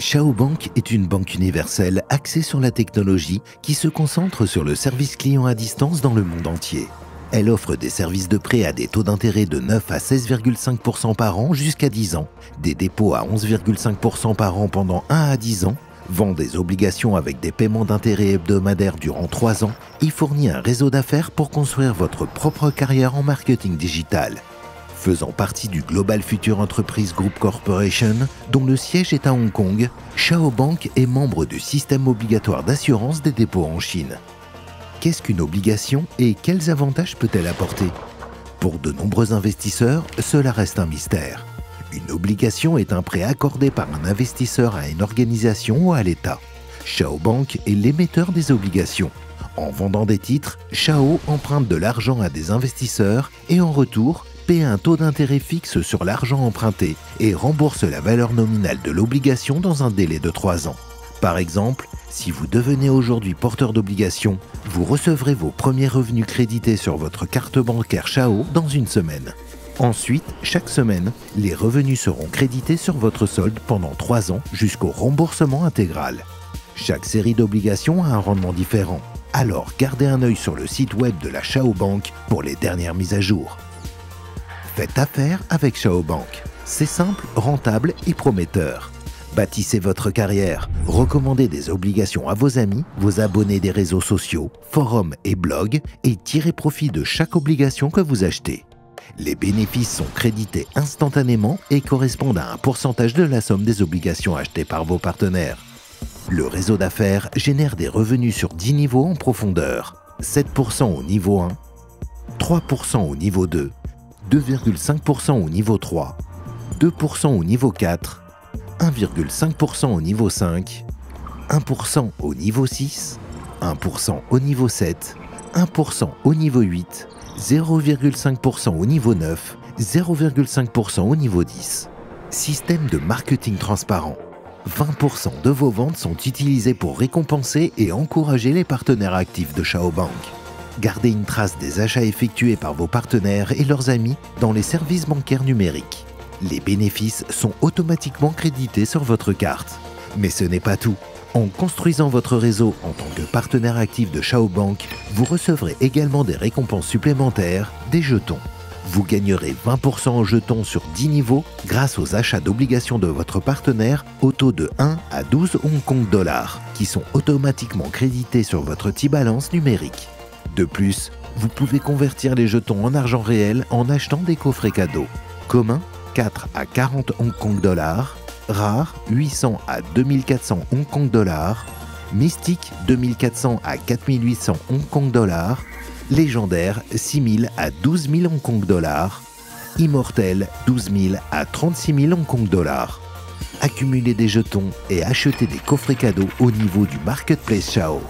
Chao Bank est une banque universelle axée sur la technologie qui se concentre sur le service client à distance dans le monde entier. Elle offre des services de prêt à des taux d'intérêt de 9 à 16,5% par an jusqu'à 10 ans, des dépôts à 11,5% par an pendant 1 à 10 ans, vend des obligations avec des paiements d'intérêt hebdomadaires durant 3 ans et fournit un réseau d'affaires pour construire votre propre carrière en marketing digital. Faisant partie du Global Future Enterprise Group Corporation, dont le siège est à Hong Kong, Chao Bank est membre du système obligatoire d'assurance des dépôts en Chine. Qu'est-ce qu'une obligation et quels avantages peut-elle apporter? Pour de nombreux investisseurs, cela reste un mystère. Une obligation est un prêt accordé par un investisseur à une organisation ou à l'État. Chao Bank est l'émetteur des obligations. En vendant des titres, Chao emprunte de l'argent à des investisseurs et en retour, paie un taux d'intérêt fixe sur l'argent emprunté et rembourse la valeur nominale de l'obligation dans un délai de 3 ans. Par exemple, si vous devenez aujourd'hui porteur d'obligations, vous recevrez vos premiers revenus crédités sur votre carte bancaire Chao dans une semaine. Ensuite, chaque semaine, les revenus seront crédités sur votre solde pendant 3 ans jusqu'au remboursement intégral. Chaque série d'obligations a un rendement différent, alors gardez un œil sur le site web de la Chao Bank pour les dernières mises à jour. Faites affaire avec Chao Bank. C'est simple, rentable et prometteur. Bâtissez votre carrière, recommandez des obligations à vos amis, vos abonnés des réseaux sociaux, forums et blogs et tirez profit de chaque obligation que vous achetez. Les bénéfices sont crédités instantanément et correspondent à un pourcentage de la somme des obligations achetées par vos partenaires. Le réseau d'affaires génère des revenus sur 10 niveaux en profondeur, 7% au niveau 1, 3% au niveau 2, 2,5% au niveau 3, 2% au niveau 4, 1,5% au niveau 5, 1% au niveau 6, 1% au niveau 7, 1% au niveau 8, 0,5% au niveau 9, 0,5% au niveau 10. Système de marketing transparent. 20% de vos ventes sont utilisées pour récompenser et encourager les partenaires actifs de Chao Bank. Gardez une trace des achats effectués par vos partenaires et leurs amis dans les services bancaires numériques. Les bénéfices sont automatiquement crédités sur votre carte. Mais ce n'est pas tout. En construisant votre réseau en tant que partenaire actif de Chao Bank, vous recevrez également des récompenses supplémentaires, des jetons. Vous gagnerez 20% en jetons sur 10 niveaux grâce aux achats d'obligations de votre partenaire au taux de 1 à 12 Hong Kong dollars, qui sont automatiquement crédités sur votre T-Balance numérique. De plus, vous pouvez convertir les jetons en argent réel en achetant des coffrets cadeaux. Commun, 4 à 40 Hong Kong dollars. Rare, 800 à 2400 Hong Kong dollars. Mystique, 2400 à 4800 Hong Kong dollars. Légendaire, 6000 à 12 000 Hong Kong dollars. Immortel, 12 000 à 36 000 Hong Kong dollars. Accumulez des jetons et achetez des coffrets cadeaux au niveau du Marketplace Chao.